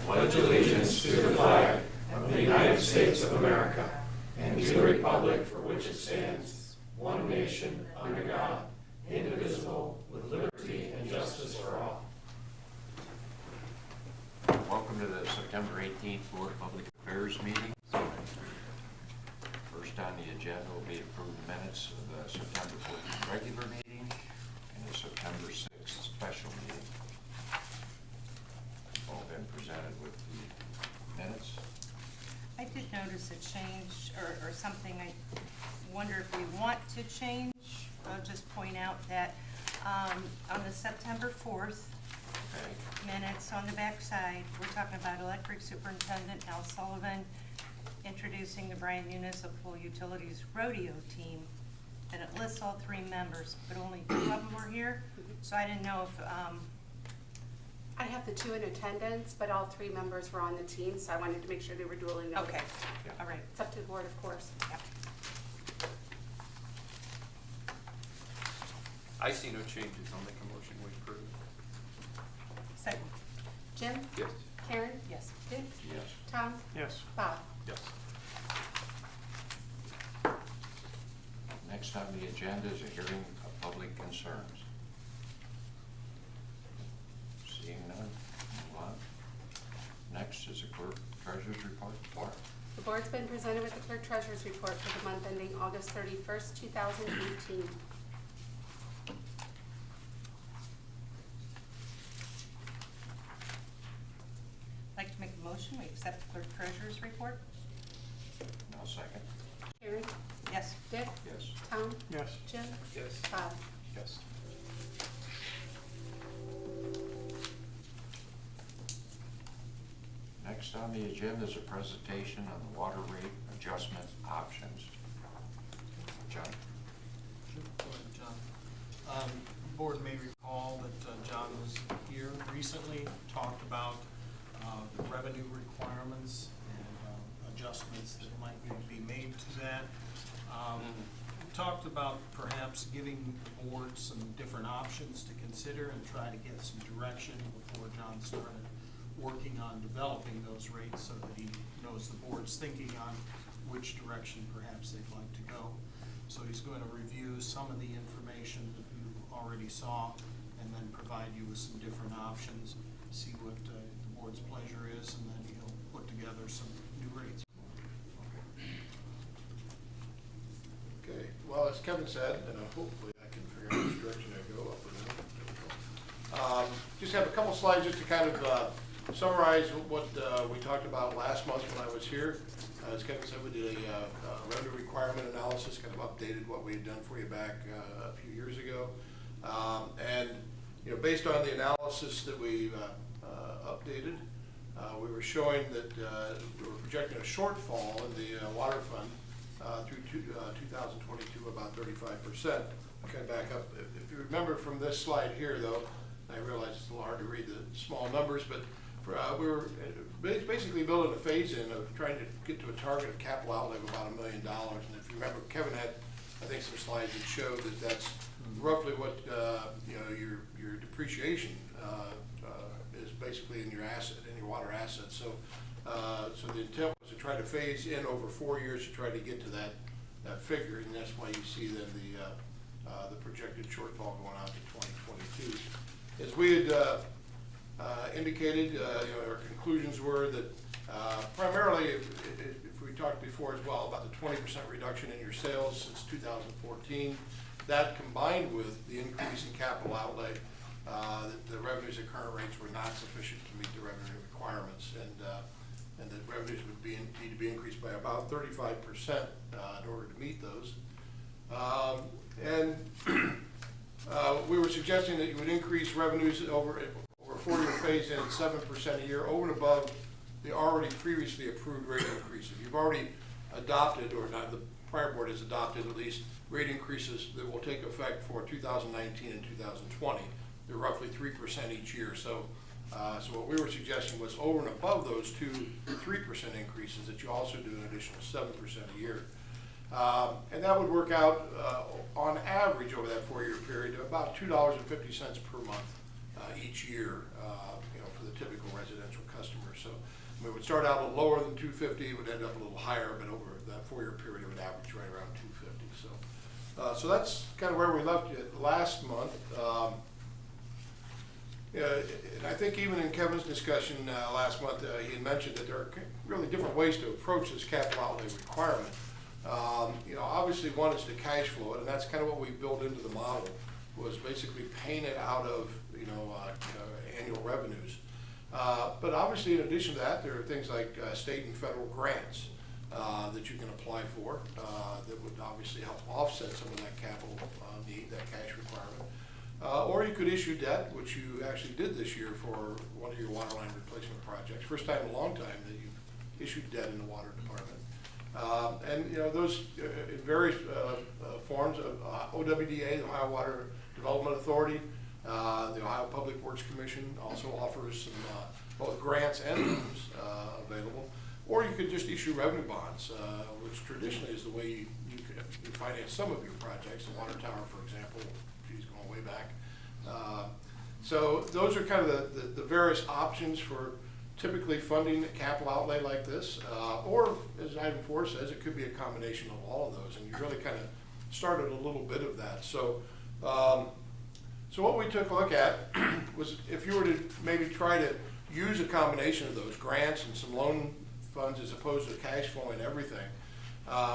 pledge allegiance to the flag of the United States of America and to the republic for which it stands, one nation, under God, indivisible, with liberty and justice for all. Welcome to the September 18th Board of Public Affairs meeting. First on the agenda will be approved minutes of the September 14th regular meeting and the September 6th special meeting. All been presented with the minutes. I did notice a change or something I wonder if we want to change. I'll just point out that on the September 4th minutes on the back side, we're talking about Electric Superintendent Al Sullivan introducing the Bryan Municipal Utilities Rodeo Team, and it lists all 3 members, but only 2 of them were here. So I didn't know if I have the 2 in attendance, but all 3 members were on the team, so I wanted to make sure they were duly noted. okay, all right. It's up to the board, of course. Yep. I see no changes. I'll make a motion we approve. Second. Jim? Yes. Karen? Yes. Dick? Yes. Tom? Yes. Bob? Yes. Next on the agenda is a hearing of public concerns. Seeing none, move on. Next is the clerk treasurer's report. Clark. The board's been presented with the clerk treasurer's report for the month ending August 31st, 2018. I'd like to make a motion, we accept the clerk treasurer's report. Now second. Karen? Yes. Dick? Yes. Tom? Yes. Jim? Yes. Bob? Yes. Next on the agenda is a presentation on the water rate adjustment options. John? Go ahead, John. Board may recall that John was here recently, talked about the revenue requirements and adjustments that might need to be made to that. Talked about perhaps giving the board some different options to consider and try to get some direction before John started working on developing those rates so that he knows the board's thinking on which direction perhaps they'd like to go. So he's going to review some of the information that you already saw and then provide you with some different options, see what the board's pleasure is, and then he'll put together some new rates. Okay, well, as Kevin said, and hopefully I can figure out which direction I go, up or down. Just have a couple slides just to kind of summarize what we talked about last month when I was here. As Kevin said, we did a revenue requirement analysis, kind of updated what we had done for you back a few years ago. And you know, based on the analysis that we updated, we were showing that we were projecting a shortfall in the water fund through 2022 about 35%. Okay, back up. If you remember from this slide here, though, I realize it's a little hard to read the small numbers, but we were basically building a phase-in of trying to get to a target of capital outlay of about $1 million. And if you remember, Kevin had, I think, some slides that showed that that's roughly what you know, your depreciation is basically in your asset, in your water assets. So, so the intent was to try to phase in over 4 years to try to get to that figure, and that's why you see then the projected shortfall going out to 2022. As we had indicated, you know, our conclusions were that primarily, if we talked before as well about the 20% reduction in your sales since 2014, that combined with the increase in capital outlay, the revenues at current rates were not sufficient to meet the revenue requirements, and that revenues would need to be increased by about 35% in order to meet those. And we were suggesting that you would increase revenues over a 4-year phase in at 7% a year over and above the already previously approved rate increases. You've already adopted, or not, the prior board has adopted at least rate increases that will take effect for 2019 and 2020. They're roughly 3% each year. So, so what we were suggesting was over and above those 3% increases that you also do an additional 7% a year. And that would work out on average over that 4-year period to about $2.50 per month each year, for the typical residential customer. So we would start out a little lower than 250, would end up a little higher, but over that 4-year period, it would average right around 250. So that's kind of where we left it last month. And I think even in Kevin's discussion last month, he had mentioned that there are really different ways to approach this capital outlay requirement. Obviously one is to cash flow it, and that's kind of what we built into the model, was basically paying it out of annual revenues. But obviously in addition to that, there are things like state and federal grants that you can apply for that would obviously help offset some of that capital need, that cash requirement. Or you could issue debt, which you actually did this year for one of your water line replacement projects. First time in a long time that you issued debt in the water department. And those in various forms of OWDA, the Ohio Water Development Authority, the Ohio Public Works Commission also offers some both grants and loans available. Or you could just issue revenue bonds, which traditionally is the way you finance some of your projects. The water tower, for example, she's going way back. So those are kind of the various options for typically funding a capital outlay like this. Or, as item 4 says, it could be a combination of all of those, and you really kind of started a little bit of that. So, so what we took a look at was if you were to maybe try to use a combination of those grants and some loan funds as opposed to cash flowing everything,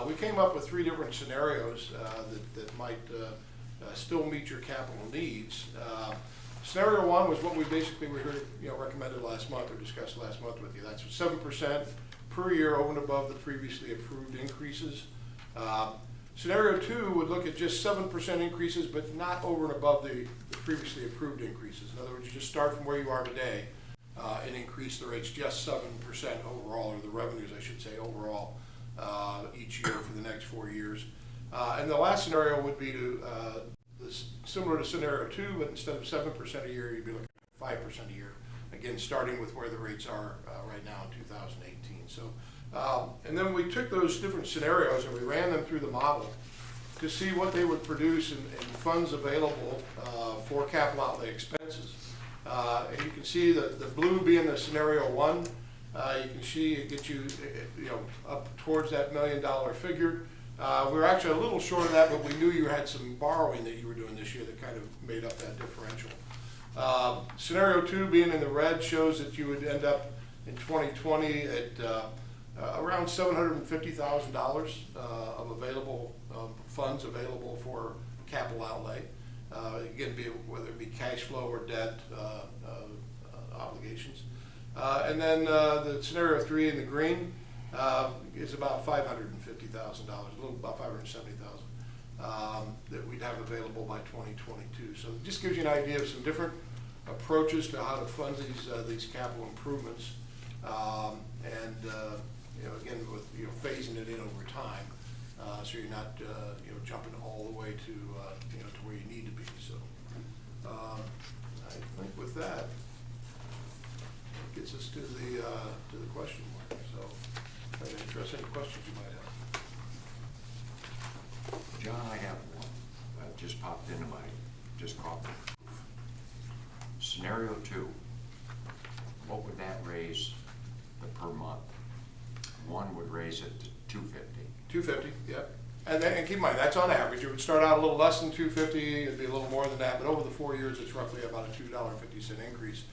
we came up with 3 different scenarios that might still meet your capital needs. Scenario 1 was what we basically recommended last month or discussed last month with you. That's 7% per year over and above the previously approved increases. Scenario 2 would look at just 7% increases, but not over and above the previously approved increases. In other words, you just start from where you are today and increase the rates just 7% overall, or the revenues, I should say, overall each year for the next 4 years. And the last scenario would be similar to scenario 2, but instead of 7% a year, you'd be looking at 5% a year. Again, starting with where the rates are right now in 2018. So, and then we took those different scenarios and we ran them through the model to see what they would produce in funds available for capital outlay expenses. And you can see the blue being the scenario 1. You can see it gets you, up towards that $1 million figure. We were actually a little short of that, but we knew you had some borrowing that you were doing this year that kind of made up that differential. Scenario 2 being in the red shows that you would end up in 2020 at around $750,000 of available funds available for capital outlay. Again, whether it be cash flow or debt obligations. And then the scenario 3 in the green is about $550,000, a little about $570,000 that we'd have available by 2022. So it just gives you an idea of some different approaches to how to fund these capital improvements, and again with phasing it in over time, so you're not jumping all the way to to where you need to be. So I think with that gets us to the question mark. So I'd address any questions you might have. John, I have one that just popped into just caught me. Scenario 2, what would that raise the per month? 1 would raise it to $250. $250, yep. And keep in mind, that's on average. It would start out a little less than $250, it'd be a little more than that, but over the 4 years, it's roughly about a $2.50 increase.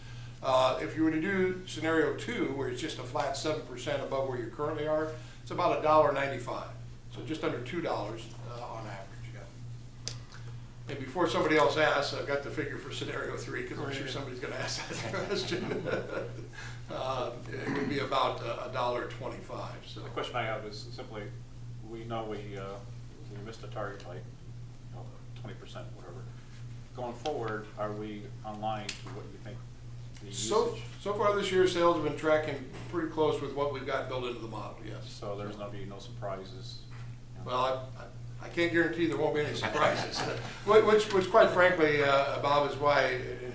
If you were to do scenario 2, where it's just a flat 7% above where you currently are, it's about $1.95. So just under $2 on average, yeah. And before somebody else asks, I've got the figure for scenario 3, because I'm sure somebody's going to ask that question. It would be about $1.25. So The question I have is simply, we know we missed a target by 20%, whatever. Going forward, are we on line to what you think the usage? So far this year, sales have been tracking pretty close with what we've got built into the model, yes. So there's going to be no surprises? Well, I can't guarantee there won't be any surprises, which quite frankly, Bob, is why,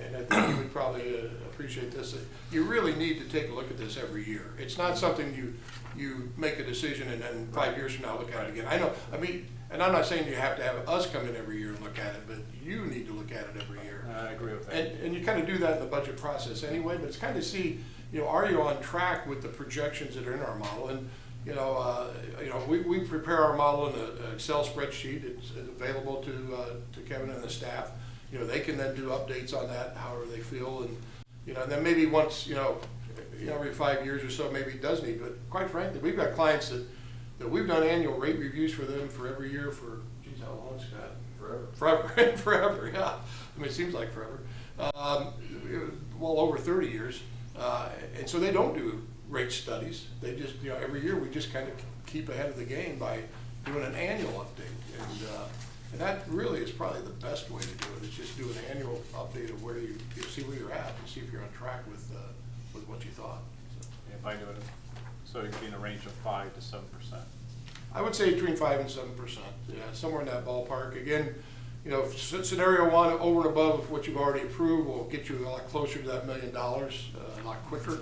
and I think you would probably appreciate this, you really need to take a look at this every year. It's not something you you make a decision and then 5 years from now look at it again. I know, I mean, and I'm not saying you have to have us come in every year and look at it, but you need to look at it every year. I agree with that. And you kind of do that in the budget process anyway, but it's kind of see, you know, are you on track with the projections that are in our model? And, you know, we prepare our model in an Excel spreadsheet. It's available to Kevin and the staff. You know, they can then do updates on that however they feel. And, you know, and then maybe once, you know, every 5 years or so, maybe it does need, but quite frankly, we've got clients that we've done annual rate reviews for them for every year for, geez, how long, Scott? Forever, forever, yeah. I mean, it seems like forever. Well over 30 years. And so they don't do rate studies. They just, you know, every year we just kind of keep ahead of the game by doing an annual update. And that really is probably the best way to do it, is just do an annual update of where you see where you're at and see if you're on track with what you thought. So. If I do it, so it could be in a range of 5 to 7%. I would say between 5 and 7%, yeah, somewhere in that ballpark. Again, you know, scenario one, over and above what you've already approved, will get you a lot closer to that $1 million, a lot quicker.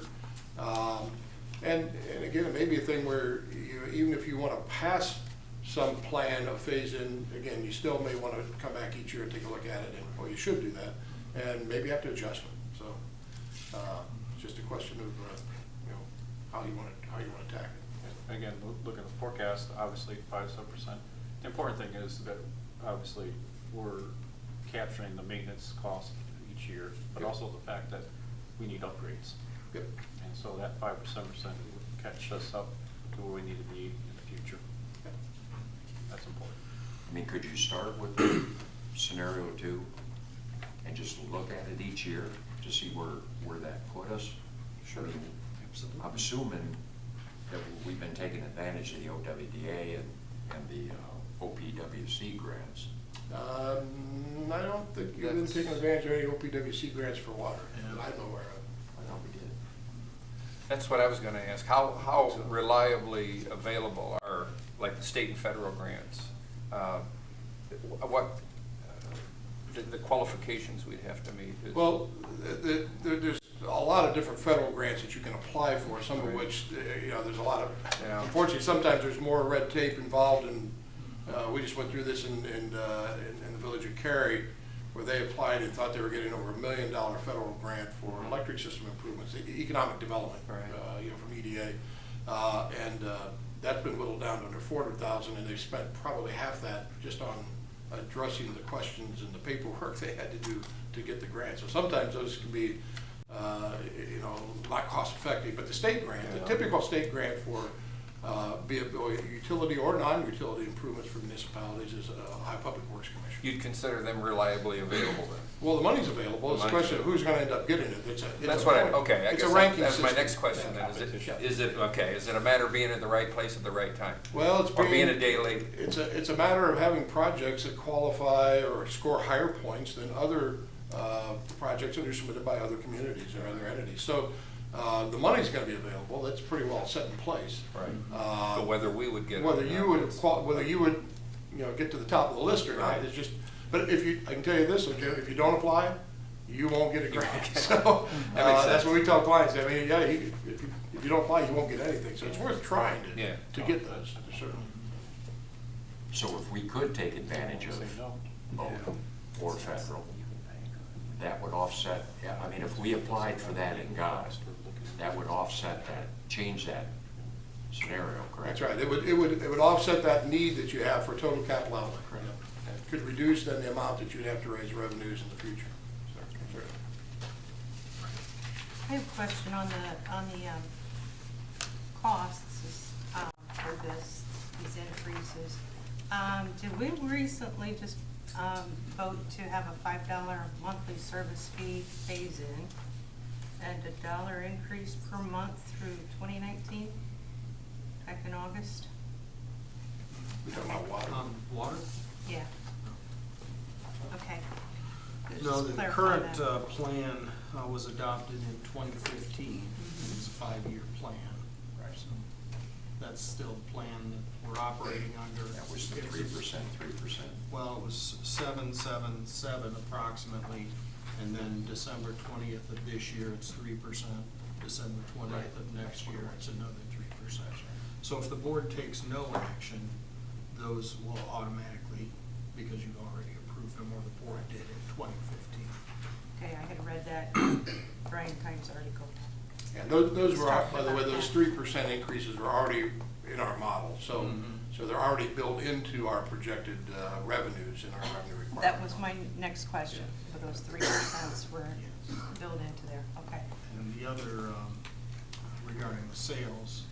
And again, it may be a thing where even if you want to pass some plan of phase in, again, you still may want to come back each year and take a look at it, and well, you should do that, and maybe have to adjust them. So it's just a question of you know, how you want to attack it. Again, look at the forecast, obviously 5 to 7%. The important thing is that obviously we're capturing the maintenance cost each year, but Yep. also the fact that we need upgrades. Yep. And so that 5 or 7% would catch us up to where we need to be in the future. Yep. That's important. I mean, could you start with scenario 2 and just look at it each year to see where that put us? Sure. I mean, Absolutely. I'm assuming that we've been taking advantage of the OWDA and the OPWC grants. I don't think you've been taking advantage of any OPWC grants for water. Yeah. I'm aware of. I thought we did. That's what I was gonna ask. How reliably available are, like, the state and federal grants? What, the qualifications we'd have to meet is? Well, there's a lot of different federal grants that you can apply for, some of Right. which, you know, there's a lot of, Yeah. unfortunately, sometimes there's more red tape involved, and we just went through this in the village of Cary, where they applied and thought they were getting over $1 million federal grant for electric system improvements, economic development, Right. you know, from EDA. And that's been whittled down to under 400,000, and they've spent probably half that just on addressing the questions and the paperwork they had to do to get the grant. So sometimes those can be, you know, not cost effective, but the state grant, the typical state grant for be it utility or non-utility improvements for municipalities is Ohio Public Works Commission. You'd consider them reliably available then? Well, the money's available. It's a The question of money's who's going to end up getting it. That's what okay, I it's guess a ranking that's my system. next question Yeah. then. Yeah. Is it a matter of being at the right place at the right time? Well, it's Or being a day late? It's a matter of having projects that qualify or score higher points than other projects that are submitted by other communities or other entities. So the money's going to be available. That's pretty well set in place. Right. But whether we would get it. Whether or you not, would whether you would, you know, get to the top of the list or not Right. is just. But if you, I can tell you this, Jim, if you don't apply, you won't get a grant. So That makes that's sense. what we tell clients. I mean, yeah, if you don't apply, you won't get anything. So it's worth trying Yeah. to get those. Certainly. So if we could take advantage of Say no. both or federal, that would offset, I mean, if we applied for that and got it, that would offset that, change that scenario, correct? That's right. It would offset that need that you have for total capital outlay. Correct. It could reduce then the amount that you'd have to raise revenues in the future. So, certainly. I have a question on the costs for these increases. Did we recently just vote to have a $5 monthly service fee phase in and a $1 increase per month through 2019, back in August? We talking about water? Water? Yeah. Okay. No, Just the clarify current that. plan was adopted in 2015. It's a 5-year plan. Right. So that's still the plan that we're operating under. That was the 3%. Well, it was 777 approximately, and then December 20th of this year, it's 3%. December 20th of next year, it's another 3%. So if the board takes no action, those will automatically, because you've already approved them, or the board did in 2015. Okay, I had read that Bryan Kimes article. And those were, by the way, those 3% increases were already in our model, so, so they're already built into our projected revenues and our revenue requirements. That was my next question, but those 3% were built into there, okay. And the other, regarding the sales,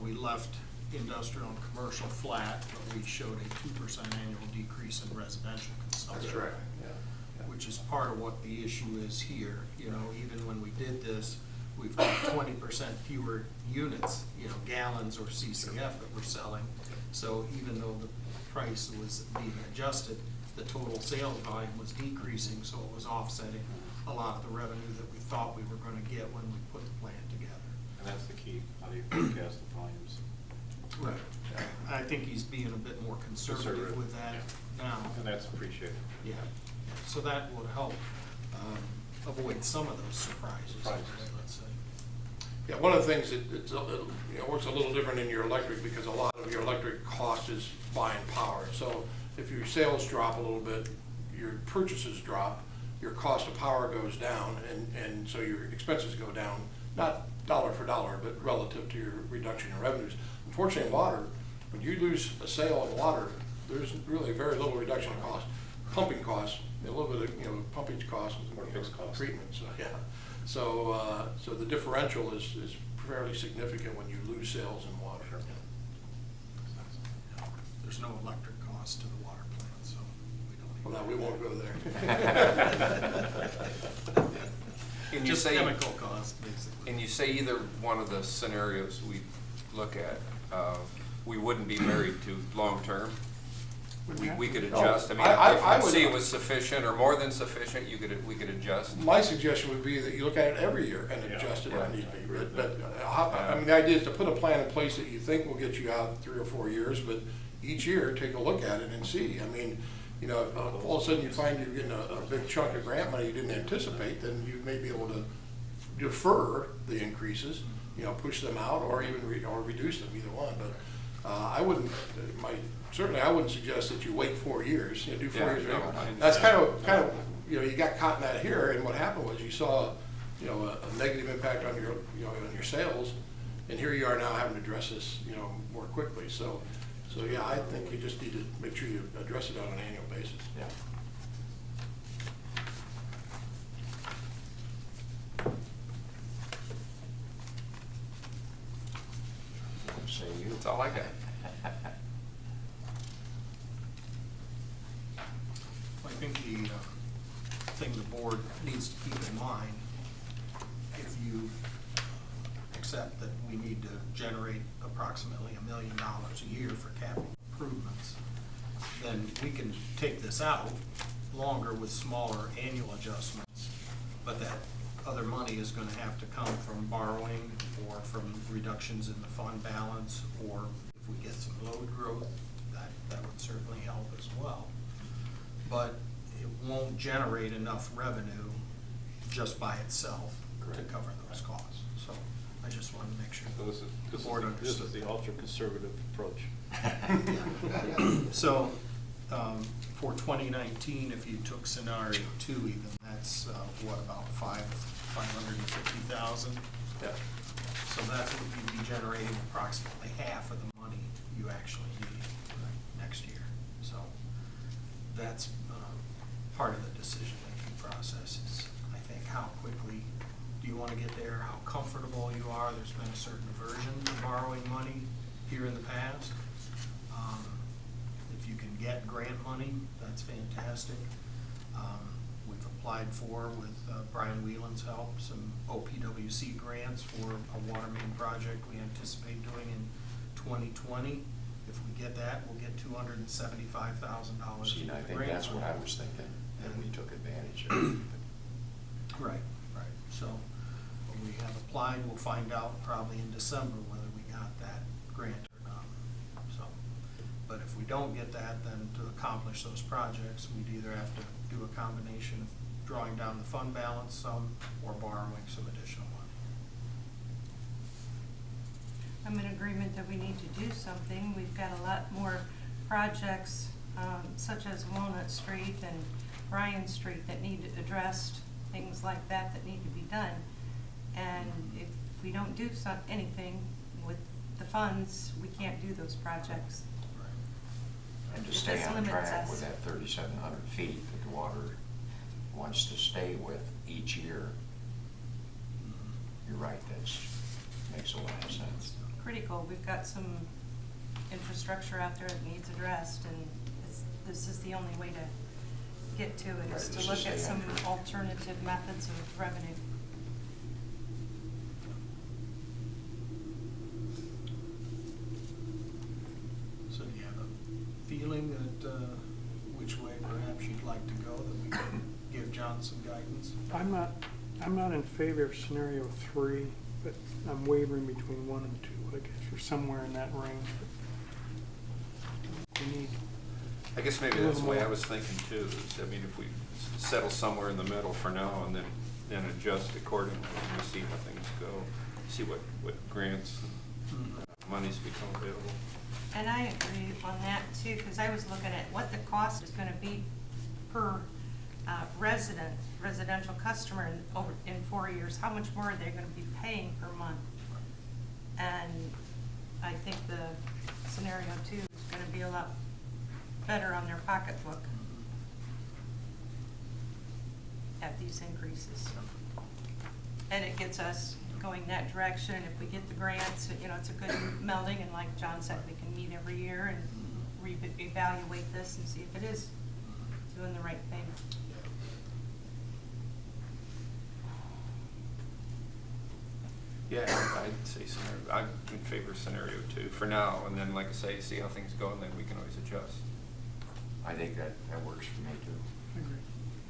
we left industrial and commercial flat, but we showed a 2% annual decrease in residential consumption. That's right, yeah. Which is part of what the issue is here. You know, even when we did this, we've got 20% fewer units, you know, gallons or CCF that we're selling. So even though the price was being adjusted, the total sales volume was decreasing, so it was offsetting a lot of the revenue that we thought we were going to get when we put the plan together. And that's the key, how do you forecast the volumes? Right. I think he's being a bit more conservative with that now. And that's appreciated. Yeah, so that would help avoid some of those surprises, let's say. Yeah, one of the things that it's works a little different in your electric, because a lot of your electric cost is buying power. So if your sales drop a little bit, your purchases drop, your cost of power goes down, and so your expenses go down, not dollar for dollar, but relative to your reduction in revenues. Unfortunately, in water, when you lose a sale in water, there's really very little reduction in cost. Pumping costs, a little bit of pumpage costs, More fixed costs. treatment. So yeah, so the differential is fairly significant when you lose sales in water. There's no electric cost to the water plant, so we don't. Well, no, we won't go there. And you Just say, chemical cost, basically. and you say either one of the scenarios we look at, we wouldn't be married to long-term? We could adjust, I mean, I if would- you see it was sufficient or more than sufficient, we could adjust. My suggestion would be that you look at it every year and adjust it Yeah. if need be. But I mean, the idea is to put a plan in place that you think will get you out 3 or 4 years, but each year, take a look at it and see. I mean, you know, if all of a sudden you find you're getting a big chunk of grant money you didn't anticipate, then you may be able to defer the increases, you know, push them out, or even or reduce them, either one. But I wouldn't, certainly I wouldn't suggest that you wait 4 years, you know, do 4 years. no, I That's kind of, you know, you got caught in that here, and what happened was you saw, you know, a negative impact on your, you know, on your sales, and here you are now having to address this, you know, more quickly. So yeah, I think you just need to make sure you address it on an annual basis. Yeah. Say you. That's all I got. I think the thing the board needs to keep in mind, if you accept that we need to generate approximately $1 million a year for capital improvements, then we can take this out longer with smaller annual adjustments, but that other money is going to have to come from borrowing or from reductions in the fund balance, or if we get some load growth, that would certainly help as well. But it won't generate enough revenue just by itself to cover those costs. So I just wanted to make sure So the board this understood. is the ultra-conservative approach. So, for 2019, if you took scenario 2 even, that's, what, about 550,000? Yeah. So that's what you'd be generating, approximately half of the money you actually need next year. So that's part of the decision-making process is, I think, how quickly do you want to get there, how comfortable you are. There's been a certain aversion to borrowing money here in the past. If you can get grant money, that's fantastic. We've applied for, with Brian Whelan's help, some OPWC grants for a water main project we anticipate doing in 2020. If we get that, we'll get $275,000. See, and I think that's what I was thinking, and we took advantage of it. Right. So when we have applied, we'll find out probably in December whether we got that grant or not. So, but if we don't get that, then to accomplish those projects, we'd either have to do a combination of drawing down the fund balance some or borrowing some additional money. I'm in agreement that we need to do something. We've got a lot more projects, such as Walnut Street and Bryan Street that need addressed, things like that that need to be done. And if we don't do anything with the funds, we can't do those projects. And to It stay just on limits track us. with that 3,700 feet that the water wants to stay with each year, you're right, that's, makes a lot of sense. Critical. We've got some infrastructure out there that needs addressed, and this is the only way to get to it, Right, is this to is look the at some answer. alternative methods of revenue. So do you have a feeling that, which way perhaps you'd like to go, that we can give John some guidance? I'm not in favor of scenario 3, but I'm wavering between 1 and 2, I guess, or somewhere in that range. We need, I guess maybe that's the way I was thinking too, is, I mean, if we settle somewhere in the middle for now and then adjust accordingly and we see how things go, see what grants and monies become available. And I agree on that too, because I was looking at what the cost is going to be per residential customer in 4 years. How much more are they going to be paying per month? And I think the scenario 2 is going to be a lot better on their pocketbook at these increases. And it gets us going that direction. If we get the grants, you know, it's a good melding, and like John said, we can meet every year and reevaluate this and see if it is doing the right thing. Yeah, I'd say scenario, I'm in favor of scenario 2 for now, and then like I say, see how things go, and then we can always adjust. I think that works for me too. I agree.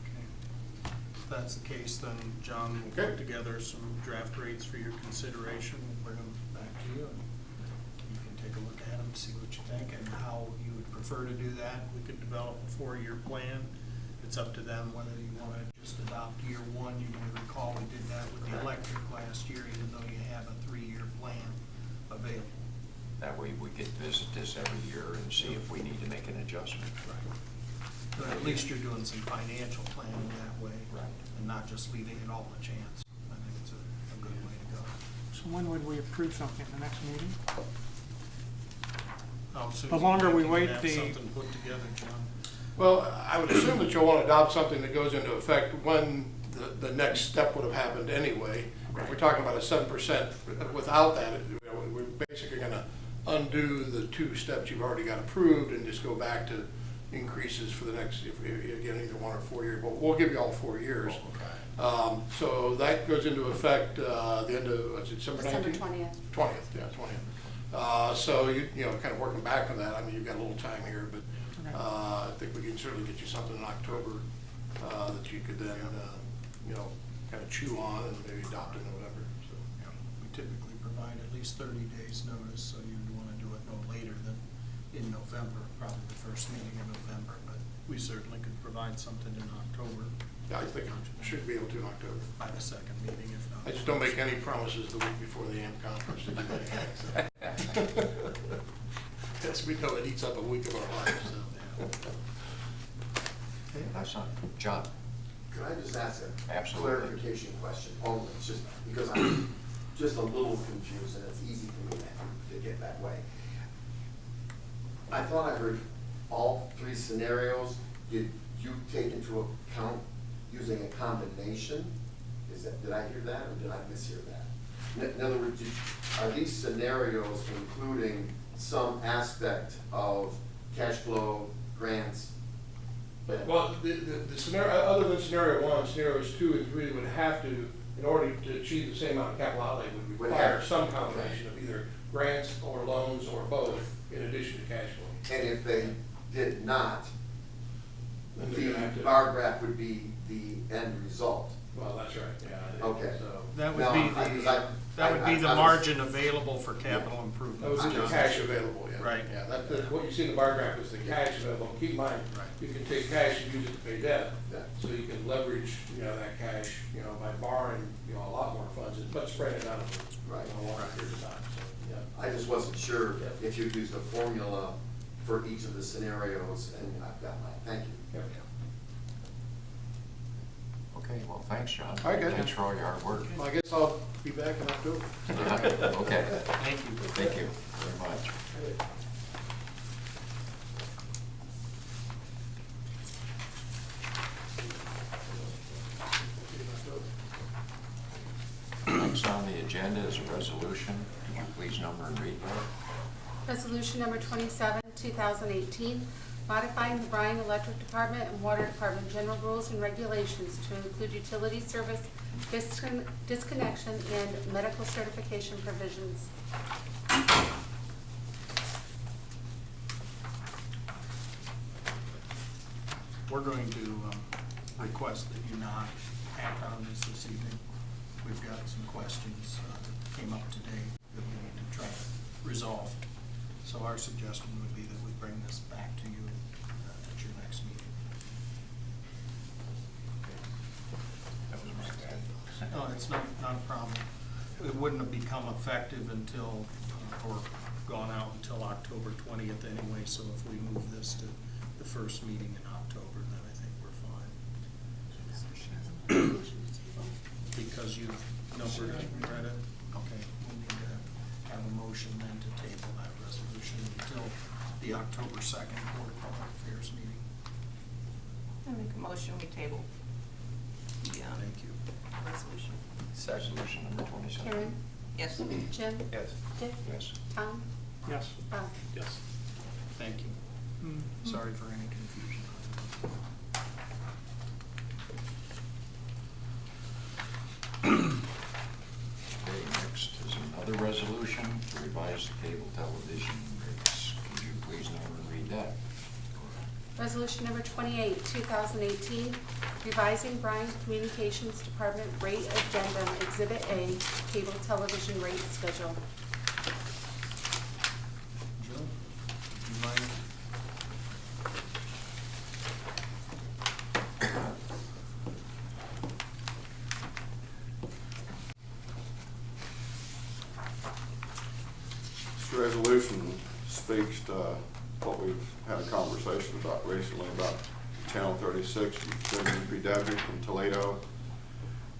Okay. If that's the case, then John will Okay. put together some draft rates for your consideration. We'll bring them back to you, and you can take a look at them, see what you think, and how you would prefer to do that. We could develop a 4-year plan. It's up to them whether you want to just adopt year 1. You may recall we did that with the electric last year, even though you have a 3-year plan available. That way we could visit this every year and see if we need to make an adjustment. But at least you're doing some financial planning that way. Right. And not just leaving it all to chance. I think it's a good way to go. So when would we approve something, the next meeting? How soon The do you longer think we you wait, can have the- something put together, John? Well, I would assume that you'll want to adopt something that goes into effect when the next step would have happened anyway. If we're talking about a 7%, without that, we're basically going to undo the 2 steps you've already got approved and just go back to increases for the next, if again, either 1 or 4 years, but we'll give you all 4 years. So that goes into effect the end of, what's it, December 19th? December 20th. 20th, yeah, 20th. So you know, kind of working back on that, I mean, you've got a little time here, but I think we can certainly get you something in October that you could then, you know, kind of chew on and maybe adopt in November, so. We typically provide at least 30 days notice, so you'd want to do it no later than in November, probably the first meeting in November, but we certainly could provide something in October. Yeah, I think I should be able to in October. By the second meeting, if not. I just don't make any promises the week before the AM conference to do anything, so. Yes, we know it eats up a week of our lives, so. Okay. That's not, John, Could I just ask a Absolutely. clarification question only, just because I'm just a little confused and it's easy for me to get that way. I thought I heard all 3 scenarios, did you take into account using a combination? Did I hear that or did I mishear that? In other words, are these scenarios including some aspect of cash flow, grants? Well, the scenario, other than scenario 1, scenarios 2 and 3 would have to, in order to achieve the same amount of capital outlay, would require some combination of either grants or loans or both, in addition to cash flow. And if they did not, Then they're gonna have the to- bar graph would be the end result. Well, that's right, yeah. Okay. So, That would No, be that would be the I was- margin available for capital that improvements. was the John. cash available, yeah. Right. Yeah, what you see in the bar graph is the cash available. Keep in mind, Right. you can take cash and use it to pay debt. Yeah. So you can leverage, you know, that cash, you know, by borrowing, you know, a lot more funds, but spread it out over Right. a long period of time, so, yeah. I just wasn't sure if you'd used a formula for each of the scenarios, and I've got mine. Thank you. Okay, well, thanks, John. All right, guys. Thanks for all your hard work. Well, I guess I'll be back in October. Yeah, okay. Thank you. Thank you very much. Next on the agenda is a resolution. Could you please number and read that? Resolution number 27, 2018, modifying the Bryan Electric Department and Water Department general rules and regulations to include utility service disconnection and medical certification provisions. We're going to request that you not act on this evening. We've got some questions that came up today that we need to try to resolve. So our suggestion would be that we bring this back to you at your next meeting. That was my statement. No, it's not a problem. It wouldn't have become effective until, or gone out until October 20th anyway, so if we move this to the first meeting in October, then I think we're fine. Because you've numbered it and read it? Okay, we need to have a motion then to table that resolution until the October 2nd Board of Public Affairs meeting. I make a motion, we table the Thank you. resolution. Resolution number 27. Karen? Yes. Jim? Yes. Dick? Yes. Tom? Yes. Bob? Yes. Thank you. Sorry for any confusion. Okay, next is another resolution to revise the cable television rates. Could you please number and read that? Resolution number 28, 2018, revising Bryan Communications Department rate addendum, Exhibit A, cable television rate schedule. Jill, would you mind? This resolution speaks to what we've had a conversation about recently about Channel 36, WPW from Toledo,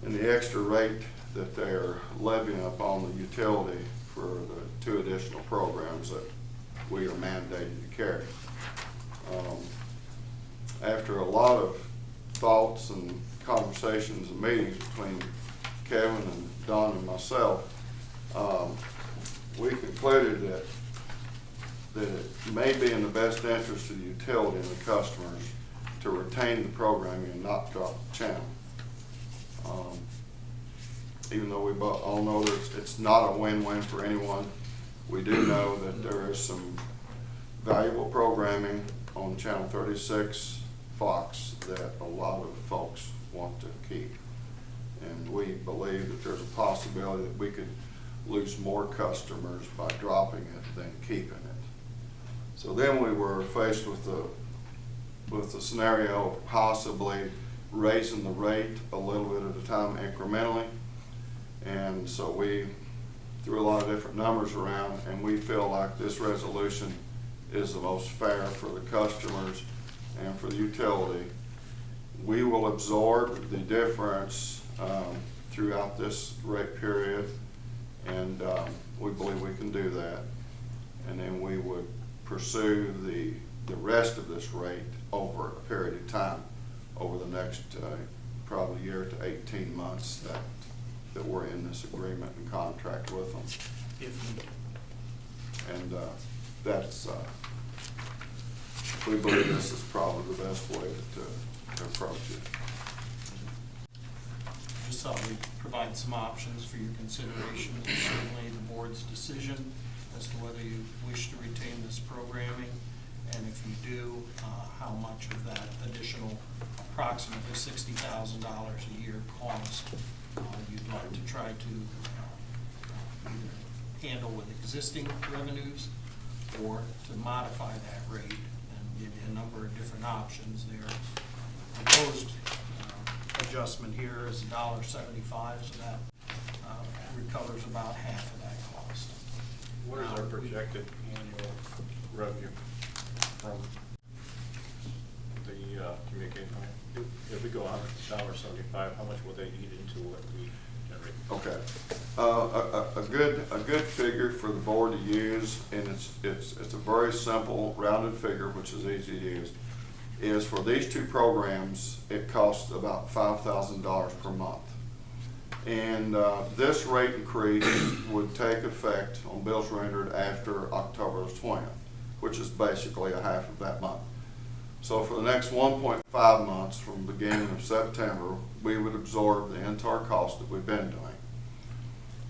and the extra rate that they're levying upon the utility for the 2 additional programs that we are mandated to carry. After a lot of thoughts and conversations and meetings between Kevin and Don and myself, we concluded that it may be in the best interest of the utility and the customers to retain the programming and not drop the channel. Even though we all know that it's not a win-win for anyone, we do know that there is some valuable programming on Channel 36 Fox that a lot of folks want to keep. And we believe that there's a possibility that we could lose more customers by dropping it than keeping it. So then we were faced with the scenario of possibly raising the rate a little bit at a time incrementally. And so we threw a lot of different numbers around, and we feel like this resolution is the most fair for the customers and for the utility. We will absorb the difference throughout this rate period, and we believe we can do that. And then we would pursue the rest of this rate over a period of time, over the next probably year to 18 months that we're in this agreement and contract with them. If needed. And that's, we believe this is probably the best way to approach it. Just thought we'd provide some options for your consideration, and certainly the board's decision as to whether you wish to retain this programming, and if you do, how much of that additional approximately $60,000 a year cost you'd like to try to either handle with existing revenues or to modify that rate and give you a number of different options there. Proposed adjustment here is $1.75, so that recovers about half of that cost. What is our projected annual revenue from the communication? If we go $100.75, how much will they eat into what we generate? Okay. A good figure for the board to use, and it's a very simple rounded figure, which is easy to use, is for these two programs, it costs about $5,000 per month. And this rate increase would take effect on bills rendered after October 20th, which is basically a half of that month. So for the next 1.5 months, from the beginning of September, we would absorb the entire cost that we've been doing.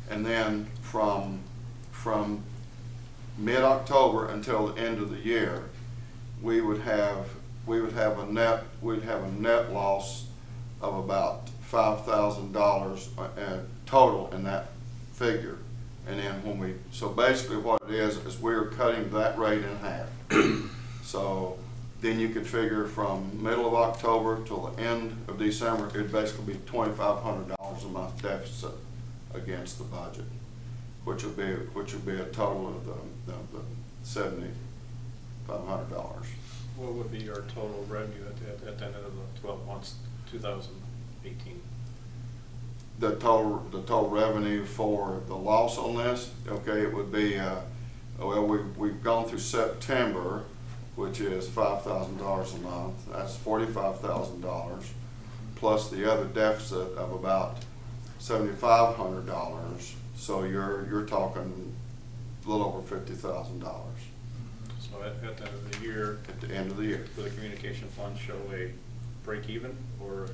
And then from mid-October until the end of the year, we'd have a net loss of about $5,000 total in that figure. And then so basically what it is we're cutting that rate in half. So then you could figure from middle of October till the end of December, it'd basically be $2,500 a month deficit against the budget, which would be a total of the $7,500. What would be our total revenue at the end of the 12 months, 2018? The total revenue for the loss on this, okay, it would be, well, we've gone through September, which is $5,000 a month. That's $45,000 plus the other deficit of about $7,500. So you're talking a little over $50,000. So at the end of the year, At the end of the year, will the communication fund show a break even, or?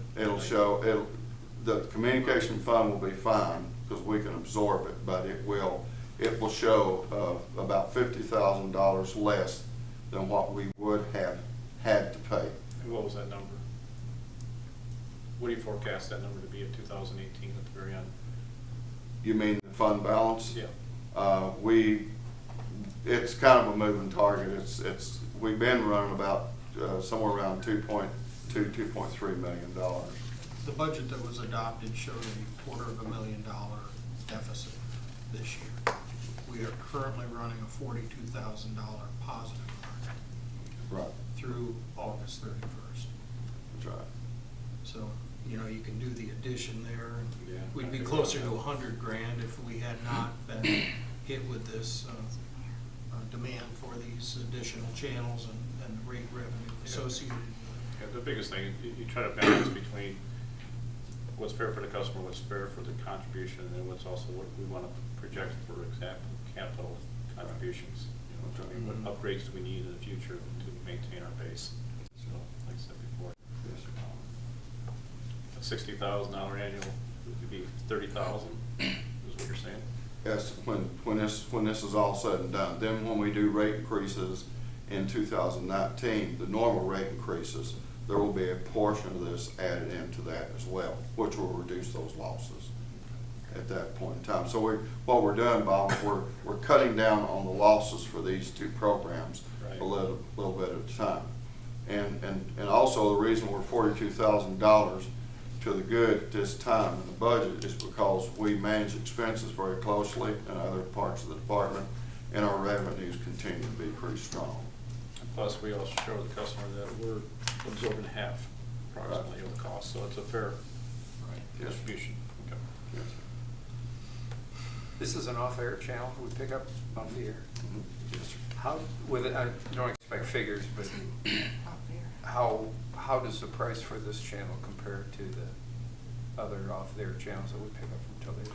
the communication fund will be fine because we can absorb it, but it will show about $50,000 less than what we would have had to pay. And what was that number? What do you forecast that number to be in 2018 at the very end? You mean the fund balance? Yeah. It's kind of a moving target. We've been running about somewhere around $2.3 million. The budget that was adopted showed a $250,000 deficit this year. We are currently running a $42,000 positive mark. Right. Through August 31st. That's right. So, you know, you can do the addition there. Yeah, We'd be closer to $100,000 if we had not been hit with this demand for these additional channels and rate revenue associated with it. Yeah, the biggest thing, you try to balance between what's fair for the customer, what's fair for the contribution, and what's also what we want to project, for example, capital contributions. You know, I mean, what upgrades do we need in the future to maintain our base? So, like I said before, a $60,000 annual would be $30,000 is what you're saying? Yes, when this is all said and done. Then when we do rate increases in 2019, the normal rate increases, there will be a portion of this added into that as well, which will reduce those losses at that point in time. So what we're doing, Bob, we're cutting down on the losses for these two programs a little bit at a time. And also the reason we're $42,000 to the good at this time in the budget is because we manage expenses very closely in other parts of the department, and our revenues continue to be pretty strong. Plus, we also show the customer that we're absorbing half approximately of the cost, so it's a fair distribution. Okay. Yes. This is an off-air channel we pick up off the air. Yes, sir. How, I don't expect figures, but how does the price for this channel compare to the other off-the-air channels that we pick up from television?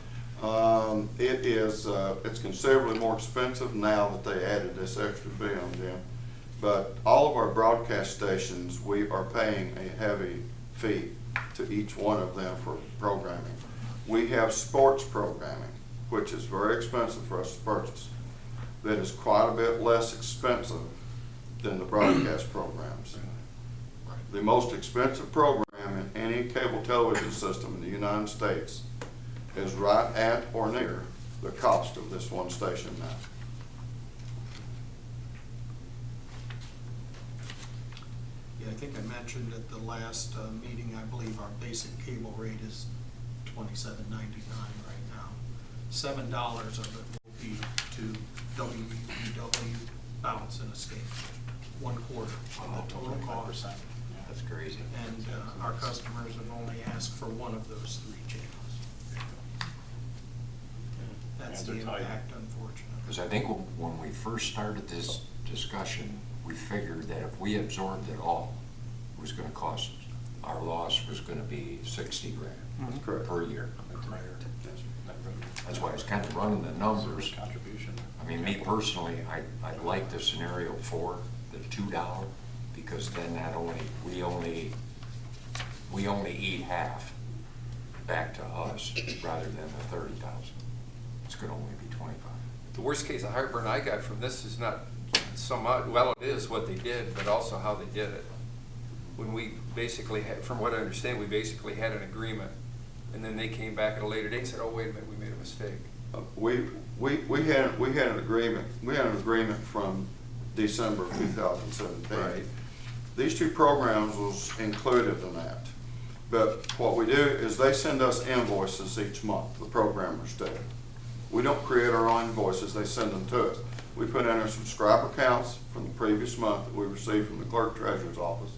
It's considerably more expensive now that they added this extra film, Jim. But all of our broadcast stations, we are paying a heavy fee to each one of them for programming. We have sports programming, which is very expensive for us to purchase. That is quite a bit less expensive than the broadcast programs. The most expensive program in any cable television system in the United States is right at or near the cost of this one station now. Yeah, I think I mentioned at the last meeting, I believe our basic cable rate is $27.99 right now. $7 of it will be to WUW bounce and escape, 1/4 on the total cost. 5%. That's crazy. And our customers have only asked for one of those 3 channels. That's the Hands are tied. impact, unfortunately. Because I think when we first started this discussion, we figured that if we absorbed it all, it was gonna cost, our loss was gonna be 60 grand Correct. per year. Net revenue. That's why I was kind of running the numbers. Contribution. I mean, me personally, I like the scenario 4, the $2, because then we only eat half back to us rather than the 30,000. It's gonna only be 25. The worst case of heartburn I got from this is not so much, well, it is what they did, but also how they did it. When we basically had, from what I understand, we basically had an agreement, and then they came back at a later date and said, oh, wait a minute, we made a mistake. We had an agreement from December of 2017. Right. These 2 programs was included in that. But what we do is they send us invoices each month, the programmers do. We don't create our own invoices, they send them to us. We put in our subscriber counts from the previous month that we received from the clerk treasurer's office,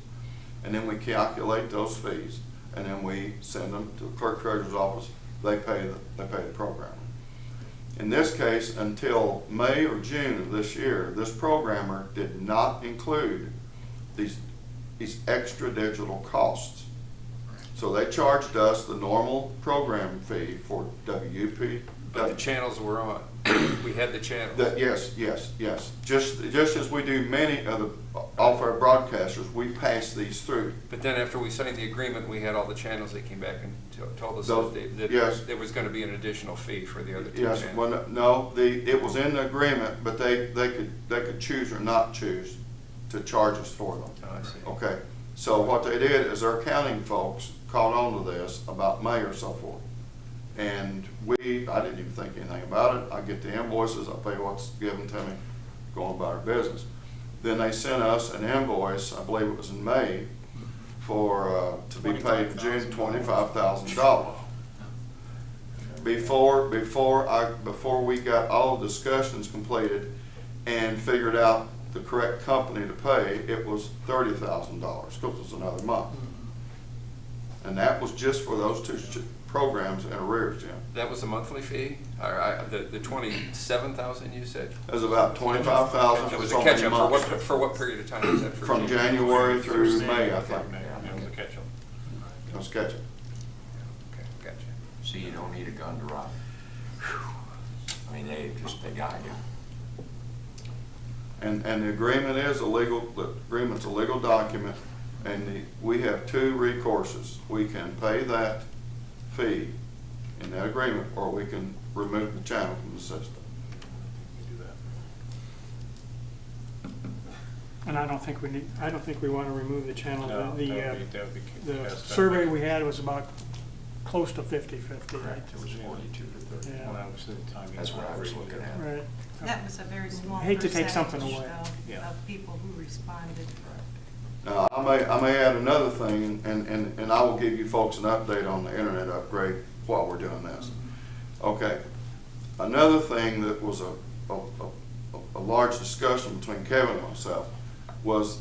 and then we calculate those fees, and then we send them to the clerk treasurer's office. They pay the programmer. In this case, until May or June of this year, this programmer did not include these extra digital costs. So they charged us the normal program fee for WP. But the channels were on. We had the channels. Yes. Just as we do many of the off-air broadcasters, we pass these through. But then after we signed the agreement, we had all the channels. They came back and told us that Yes. there was going to be an additional fee for the other 2 Yes, channels. well, no, it was in the agreement, but they could choose or not choose to charge us for them. Oh, I see. Okay, so what they did is our accounting folks caught on to this about May or so forth. And I didn't even think anything about it. I get the invoices, I pay what's given to me, go on about our business. Then they sent us an invoice, I believe it was in May, for, to be paid in June, $25,000. Before we got all the discussions completed and figured out the correct company to pay, it was $30,000, because it was another month. And that was just for those 2 programs in arrears, Jim. That was a monthly fee? Or the 27,000 you said? It was about 25,000. It was a catch-up for what period of time was that? From January through May, I think. It was a catch-up. It was catch-up. Okay, gotcha. See, you don't need a gun to rob. I mean, they got you. And the agreement is the agreement's a legal document, and we have 2 recourses. We can pay that fee in that agreement, or we can remove the channel from the system. We do that. And I don't think we want to remove the channel. No, that would be The cast survey back. we had was about close to 50-50, right? Correct, it was 42 to 30. Yeah. When I was at the time, That's what I was looking at. Right. That was a very small Hate to take percentage something away. Yeah. of people who responded. Now, I may add another thing, and I will give you folks an update on the internet upgrade while we're doing this. Okay, another thing that was a large discussion between Kevin and myself was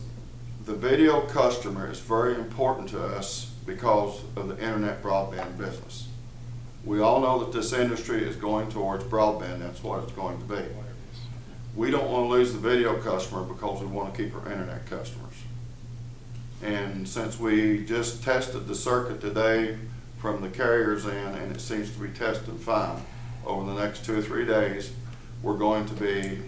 the video customer is very important to us because of the internet broadband business. We all know that this industry is going towards broadband, that's what it's going to be. We don't want to lose the video customer because we want to keep our internet customers. And since we just tested the circuit today from the carrier's end, and it seems to be tested fine, over the next 2 or 3 days, we're going to be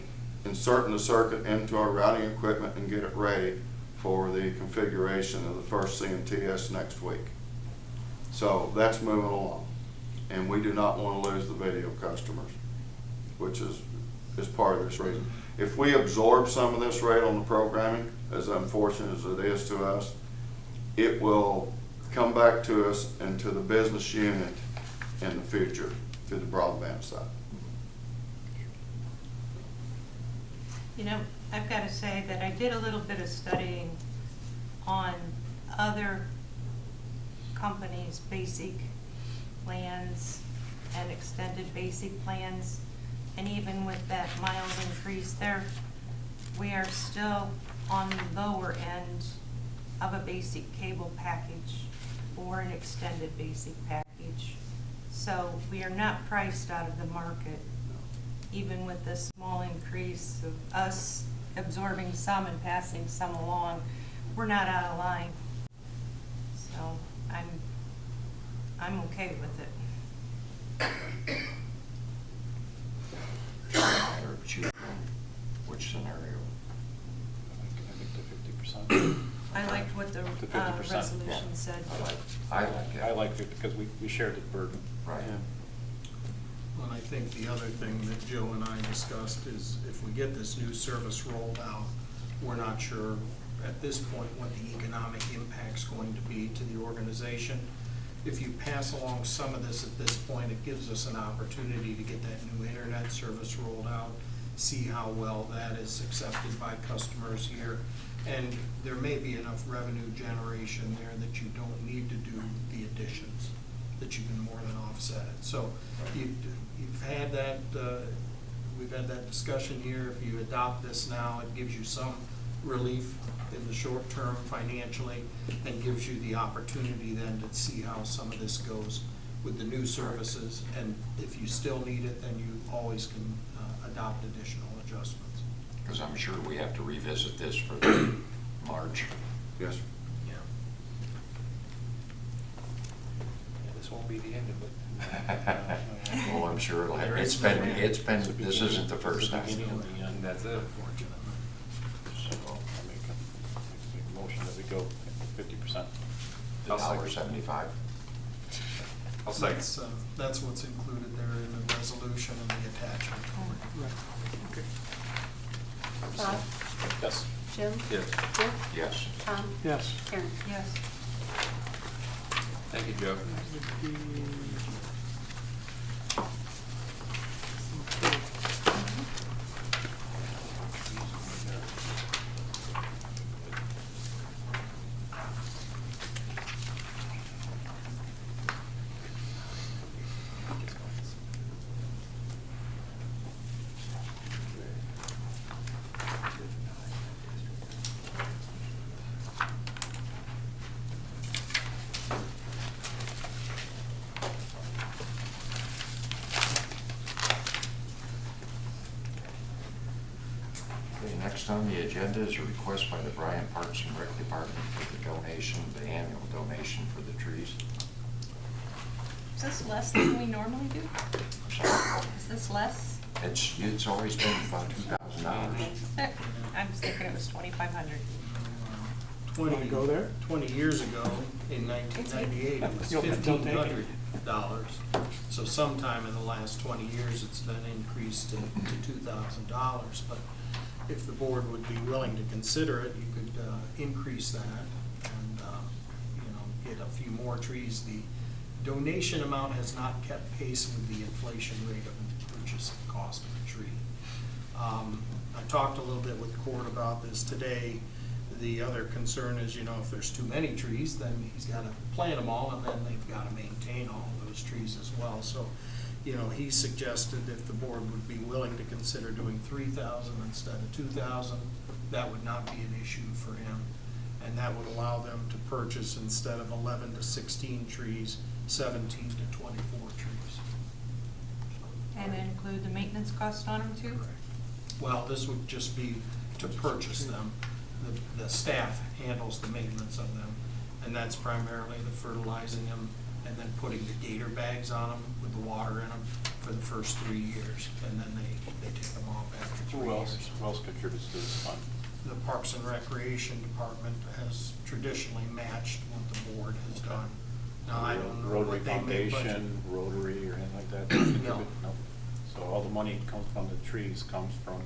inserting the circuit into our routing equipment and get it ready for the configuration of the first CMTS next week. So that's moving along. And we do not want to lose the video customers, which is part of this reason. If we absorb some of this rate on the programming, as unfortunate as it is to us, it will come back to us and to the business unit in the future through the broadband side. You know, I've got to say that I did a little bit of studying on other companies' basic plans and extended basic plans, And even with that mild increase there, we are still on the lower end of a basic cable package or an extended basic package. So we are not priced out of the market, even with this small increase of us absorbing some and passing some along. We're not out of line. So I'm okay with it. Or choose which scenario? I think the 50%. I liked what the The 50%, resolution Yeah. said. I like it. I like it because we shared the burden. Right. And I think the other thing that Joe and I discussed is if we get this new service rolled out, we're not sure at this point what the economic impact's going to be to the organization. If you pass along some of this at this point, it gives us an opportunity to get that new internet service rolled out, see how well that is accepted by customers here. And there may be enough revenue generation there that you don't need to do the additions, that you can more than offset it. So you've had that, we've had that discussion here. If you adopt this now, it gives you some relief in the short term financially and gives you the opportunity then to see how some of this goes with the new services. And if you still need it, then you always can adopt additional adjustments. Because I'm sure we have to revisit this for the March. Yes. Yeah. Yeah, this won't be the end of it. Well, I'm sure it's been, this isn't the first time. Beginning of the end. That's it. So I'll make a motion that we go 50%. The $1.75. I'll second. That's what's included there in the resolution and the attachment. Right, okay. Bob? Yes. Jim? Yes. Dick? Yes. Tom? Yes. Karen? Yes. Thank you, Joe. Okay, next on the agenda is a request by the Bryan Parks and Rec Department for the donation, the annual donation for the trees. Is this less than we normally do? So Is this less? it's always been about $2,000. I was thinking it was 2,500. Wanna go there? 20 years ago, in 1998, it was You'll take it. $1,500. So sometime in the last 20 years, it's been increased to $2,000. But if the board would be willing to consider it, you could increase that and, get a few more trees. The donation amount has not kept pace with the inflation rate of the purchase cost of a tree. I talked a little bit with Court about this today. The other concern is, if there's too many trees, then he's got to plant them all, and then they've got to maintain all of those trees as well. So, he suggested if the board would be willing to consider doing 3,000 instead of 2,000, that would not be an issue for him. And that would allow them to purchase, instead of 11 to 16 trees, 17 to 24 trees. And include the maintenance cost on them too? Well, this would just be to purchase them. The staff handles the maintenance of them, and that's primarily the fertilizing them and then putting the gator bags on them with the water in them for the first 3 years, and then they take them off after 3 years. Who else contributes to this fund? The Parks and Recreation Department has traditionally matched what the board has done. Now, I don't know Rotary what they may budget. Foundation, Rotary, or anything like that? No. So all the money comes from the trees, comes from,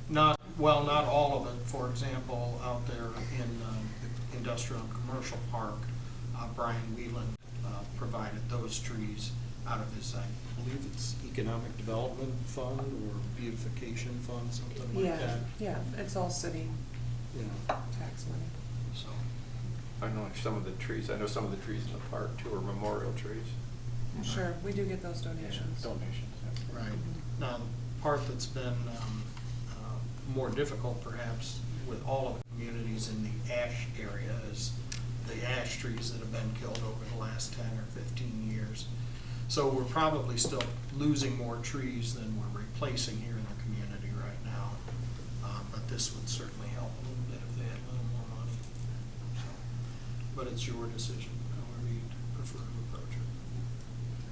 Not all of it. For example, out there in the industrial and commercial park, Bryan Wheeland provided those trees out of his, I believe it's Economic Development Fund or Beautification Fund, something like that. Yeah, it's all city You know, tax money. so, I know some of the trees in the park too are memorial trees. Sure, we do get those donations. Donations, yeah. Right. Now, the part that's been more difficult perhaps with all of the communities in the ash area is the ash trees that have been killed over the last 10 or 15 years. So we're probably still losing more trees than we're replacing here in the community right now. But this would certainly help a little bit if they had a little more money. So, but it's your decision, however you prefer to approach it.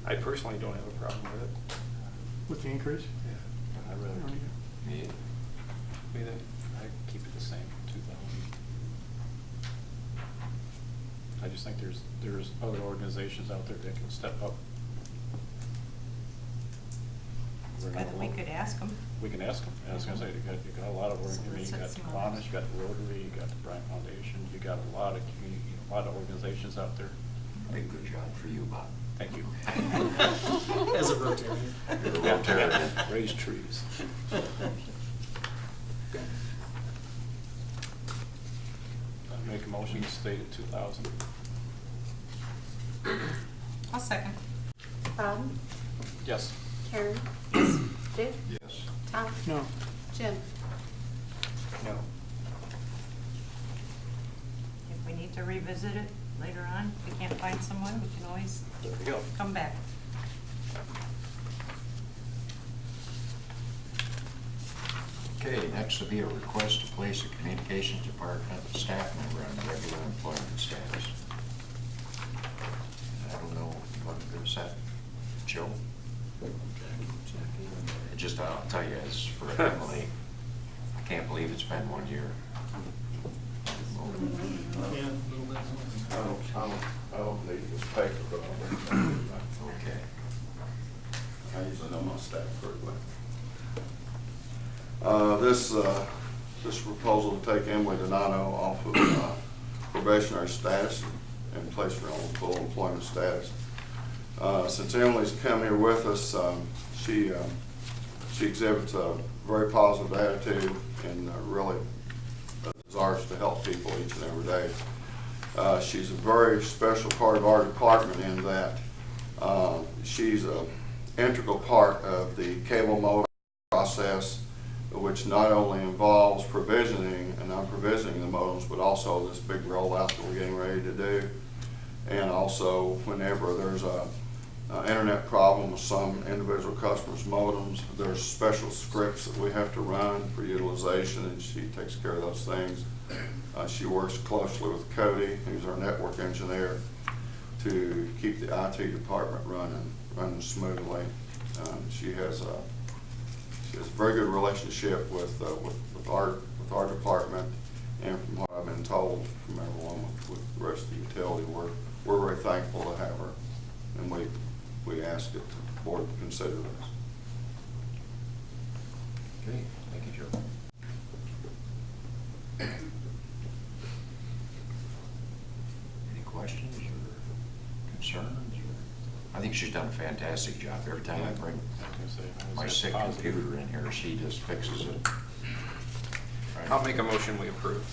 I personally don't have a problem with it. With the increase? Yeah. I really, Me, I mean, I keep it the same, 2,000. I just think there's other organizations out there that can step up. We could ask them. We can ask them. I was gonna say, you got a lot of, I mean, you got the Kiwanis, you got the Rotary, you got the Bryan Foundation, you got a lot of community, a lot of organizations out there. big good job for you, Bob. Thank you. As a Rotarian. You're a Rotarian. Raise trees. I make a motion to state at 2,000. I'll second. Bob? Yes. Karen? Yes. Dick? Yes. Tom? No. Jim? no. If we need to revisit it later on, if we can't find someone, we can always There we go. come back. Okay, next will be a request to place a communications department staff member on regular employment status. I don't know, what is that, Joe? Just, I'll tell you, as for Emily, I can't believe it's been 1 year. Yeah, a little bit. I don't need this paper, but Okay. I usually know my staff pretty well. This proposal to take Emily Donato off of probationary status and place her on full employment status. Since Emily's come here with us, she exhibits a very positive attitude and really desires to help people each and every day. She's a very special part of our department in that she's an integral part of the cable modem process, which not only involves provisioning and unprovisioning the modems, but also this big rollout that we're getting ready to do. And also, whenever there's a internet problem with some individual customers' modems, there's special scripts that we have to run for utilization, and she takes care of those things. She works closely with Cody, who's our network engineer, to keep the IT department running smoothly. She has a very good relationship with our department, and from what I've been told from everyone with the rest of the utility, we're very thankful to have her, and we ask that the board consider this. Okay, thank you, Joe. Any questions or concerns? I think she's done a fantastic job. Every time I bring my sick computer in here, she just fixes it. Right. I'll make a motion, we approve.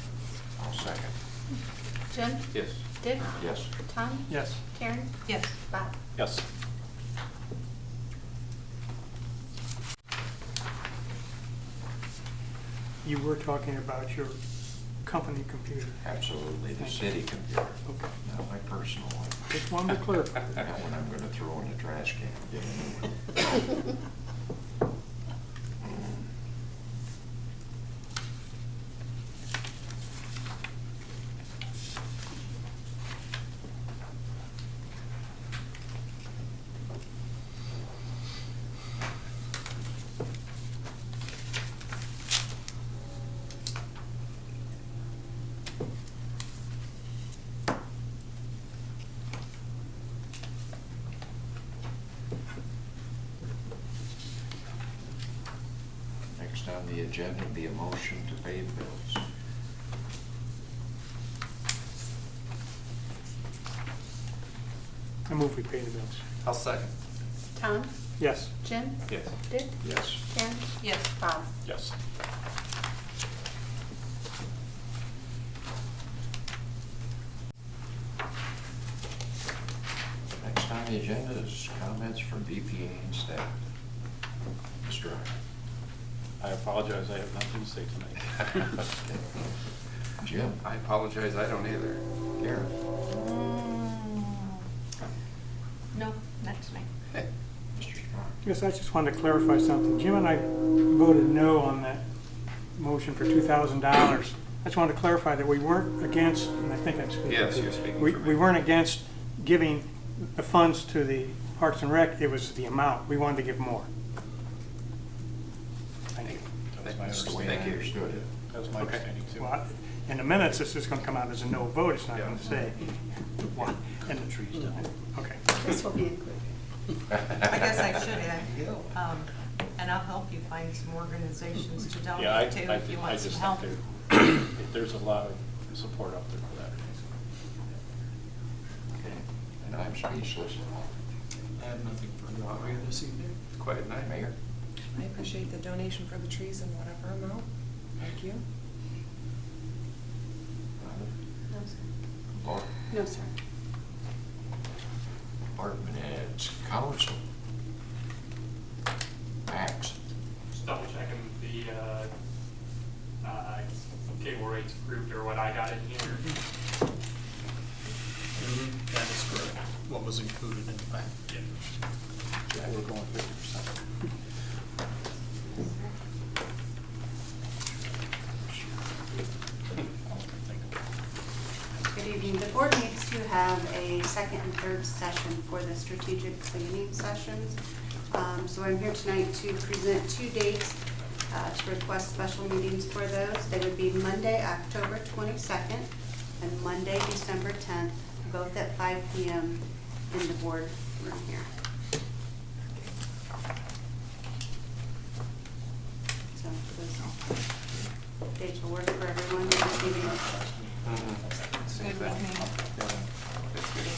I'll second. Jim? Yes. Dick? Yes. Tom? Yes. Karen? Yes. Bob? Yes. You were talking about your company computer. Absolutely, the city computer. Okay. Not my personal one. Just wanted to clarify. That one I'm gonna throw in the trash can. Get a new one. Next on the agenda will be a motion to pay the bills. I move we pay the bills. I'll second. Tom? Yes. Jim? Yes. Dick? Yes. Karen? Yes. Bob? Yes. Next on the agenda is comments from BPA and staff. Mr. Ryan. I apologize, I have nothing to say tonight. Jim. I apologize, I don't either. Karen. No, not tonight. Mr. Strong. Yes, I just wanted to clarify something. Jim and I voted no on that motion for $2,000. I just wanted to clarify that we weren't against, and I think I'm speaking. Yes, you're speaking for me. We weren't against giving the funds to the Parks and Rec, it was the amount. We wanted to give more. Thank you. That's the way I understood it. That was my understanding too. Well, in the minutes, this is going to come out as a no vote. It's not going to say what. And the trees down. Okay. This will be included. I guess I should add, and I'll help you find some organizations to Yeah, I donate to if you I want just some help. think there's a lot of support out there for that. Okay. And I'm speechless. I have nothing further for you this evening. Quiet night. Mayor? I appreciate the donation for the trees in whatever amount. Thank you. No, sir. Barb? No, sir. Department heads, council. Max. Just double checking the cable rates approved or what I got in here. That is correct. What was included in the pack. Yeah, we're going 50%. Good evening. The board needs to have a second and third session for the strategic planning sessions. So I'm here tonight to present 2 dates to request special meetings for those. They would be Monday, October 22nd and Monday, December 10th, both at 5 p.m. in the board room here. So those dates will work for everyone. They're just needing Good with me. That's good.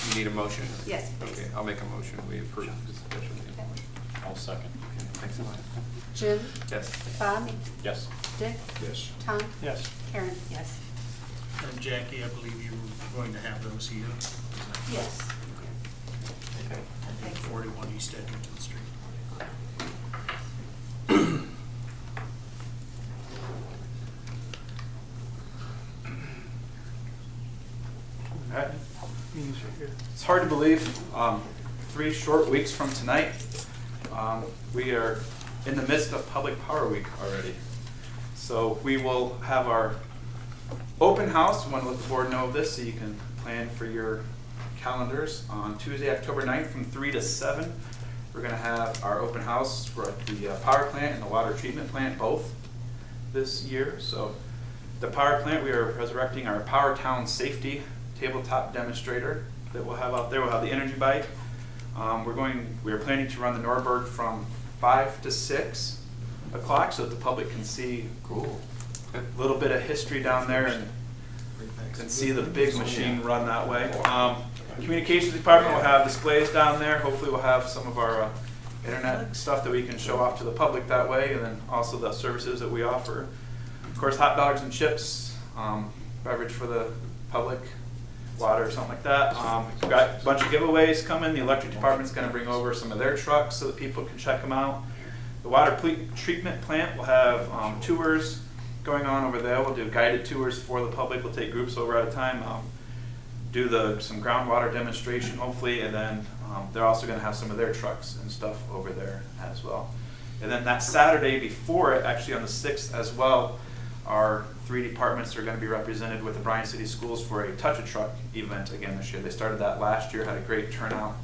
You need a motion? Yes, please. Okay, I'll make a motion, we approve this special meeting. I'll second. Thanks a lot. Jim? Yes. Bob? Yes. Dick? Yes. Tom? Yes. Karen? Yes. And Jackie, I believe you were going to have those here. Yes. Okay. 41 East Edmonton Street. Meetings are here. It's hard to believe, 3 short weeks from tonight, we are in the midst of Public Power Week already. So we will have our open house. We want to let the board know of this so you can plan for your calendars on Tuesday, October 9th from 3 to 7. We're going to have our open house for the power plant and the water treatment plant both this year. So the power plant, we are resurrecting our Power Town Safety tabletop demonstrator that we'll have out there. We'll have the energy bike. We are planning to run the Norberg from 5 to 6 o'clock so that the public can see Cool. a little bit of history down there and can see the big machine run that way. Communications department will have displays down there. Hopefully we'll have some of our internet stuff that we can show off to the public that way, and then also the services that we offer. Of course, hot dogs and chips, beverage for the public, water or something like that. We've got a bunch of giveaways coming. The electric department's going to bring over some of their trucks so that people can check them out. The water treatment plant will have tours going on over there. We'll do guided tours for the public. We'll take groups over at a time, do some groundwater demonstration hopefully, and then they're also going to have some of their trucks and stuff over there as well. And then that Saturday before it, actually on the 6th as well, our 3 departments are going to be represented with the Bryan City Schools for a Touch a Truck event again this year. They started that last year, had a great turnout.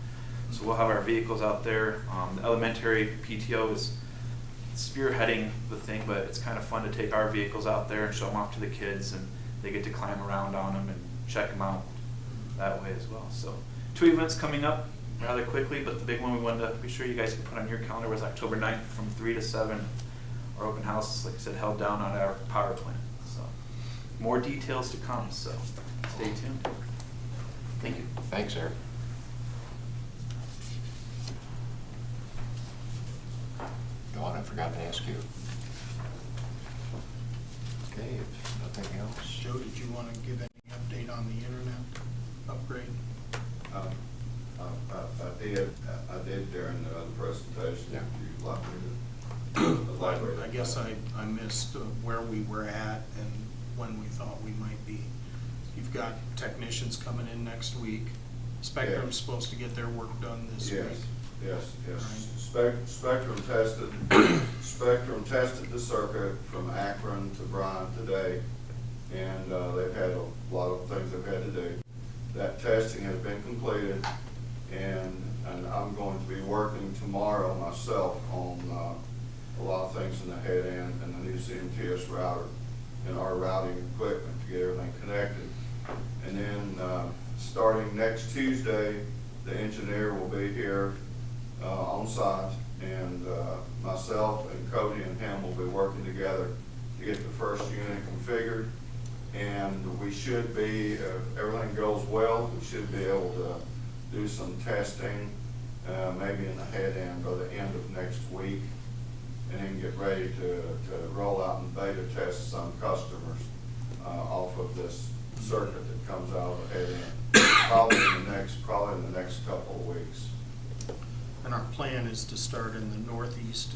So we'll have our vehicles out there. The elementary PTO is spearheading the thing, but it's kind of fun to take our vehicles out there and show them off to the kids, and they get to climb around on them and check them out that way as well. So 2 events coming up rather quickly, but the big one we wanted to be sure you guys can put on your calendar was October 9th from 3 to 7. Our open house, like I said, held down on our power plant. So more details to come, so stay tuned. Thank you. Thanks, Eric. Dawn, I forgot to ask you. Okay, if nothing else. Joe, did you want to give any update on the internet upgrade? as to where we were at and when we thought we might be. You've got technicians coming in next week. Spectrum's supposed to get their work done this week. Yes. Right. Spectrum tested the circuit from Akron to Bryan today, and they've had a lot of things they've had to do. That testing has been completed, and I'm going to be working tomorrow myself on a lot of things in the head end and the new CMTS router and our routing equipment to get everything connected. And then starting next Tuesday, the engineer will be here on site, and myself and Cody and him will be working together to get the first unit configured. And we should be, if everything goes well, we should be able to do some testing, maybe in the head end by the end of next week, and then get ready to roll out and beta test some customers off of this circuit that comes out of the head end, probably in the next couple of weeks. And our plan is to start in the northeast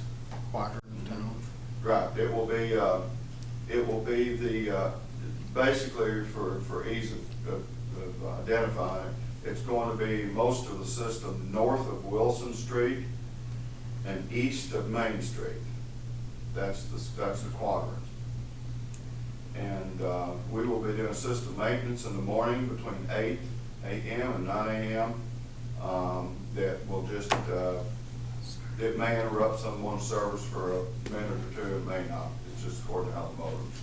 quadrant of town. Right. It will be the basically for ease of identifying, it's going to be most of the system north of Wilson Street and east of Main Street. That's the quadrant. And we will be doing system maintenance in the morning between 8 a.m. and 9 a.m. That will just, it may interrupt someone's service for a minute or two, it may not. It's just according to how the modems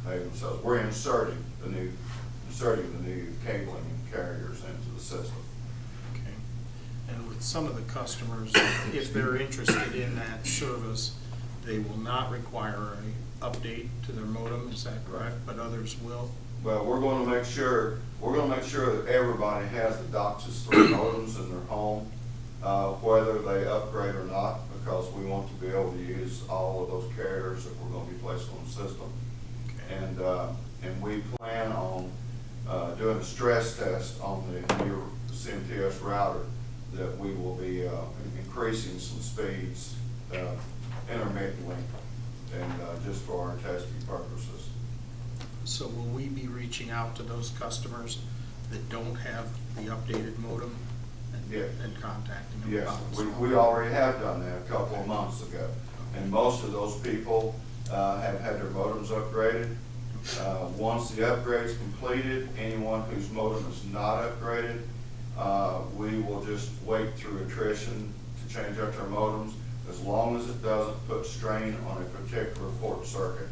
behave themselves. We're inserting the new cabling and carriers into the system. Okay. And with some of the customers, if they're interested in that service, they will not require an update to their modem, is that correct? But others will? Well, we're going to make sure that everybody has the DOCSIS 3 modems in their home, whether they upgrade or not, because we want to be able to use all of those carriers that we're going to be placing on the system. Okay. And we plan on doing a stress test on the new CMTS router that we will be increasing some speeds intermittently and just for our testing purposes. So will we be reaching out to those customers that don't have the updated modem and contacting them? Yes, about we already have done that a couple of months ago. And most of those people have had their modems upgraded. Once the upgrade is completed, anyone whose modem is not upgraded, we will just wait through attrition to change out their modems, as long as it doesn't put strain on a particular port circuit.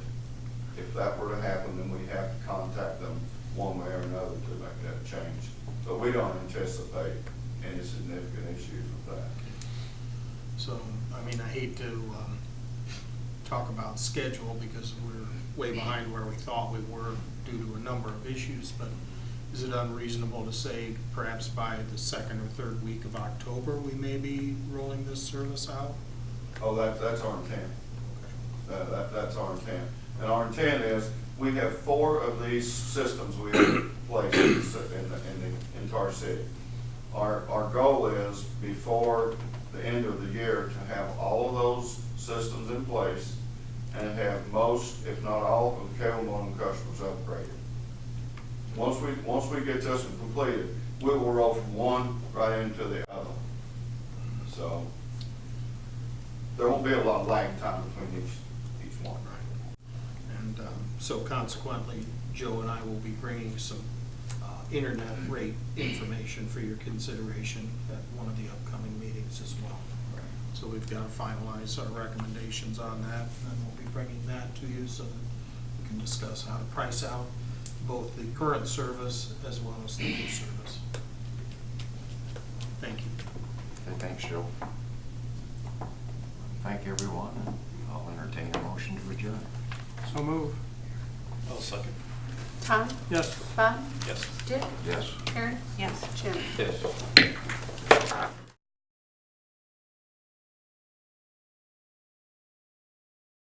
If that were to happen, then we have to contact them one way or another to make that change. But we don't anticipate any significant issues with that. So, I mean, I hate to talk about schedule because we're way behind where we thought we were due to a number of issues, but is it unreasonable to say perhaps by the second or third week of October we may be rolling this service out? Oh, that's our intent. That's our intent. And our intent is, we have 4 of these systems we have placed in the entire city. Our goal is, before the end of the year, to have all of those systems in place and have most, if not all, of the cable modem customers upgraded. Once we get this one completed, we will roll from one right into the other. So there won't be a lot of lag time between each one. And so consequently, Joe and I will be bringing some internet rate information for your consideration at one of the upcoming meetings as well. So we've got to finalize our recommendations on that, and we'll be bringing that to you so that we can discuss how to price out both the current service as well as the new service. Thank you. Okay, thanks, Joe. Thank everyone, and I'll entertain a motion to adjourn. So move. I'll second. Tom? Yes. Bob? Yes. Dick? Yes. Karen? Yes. Jim? Yes.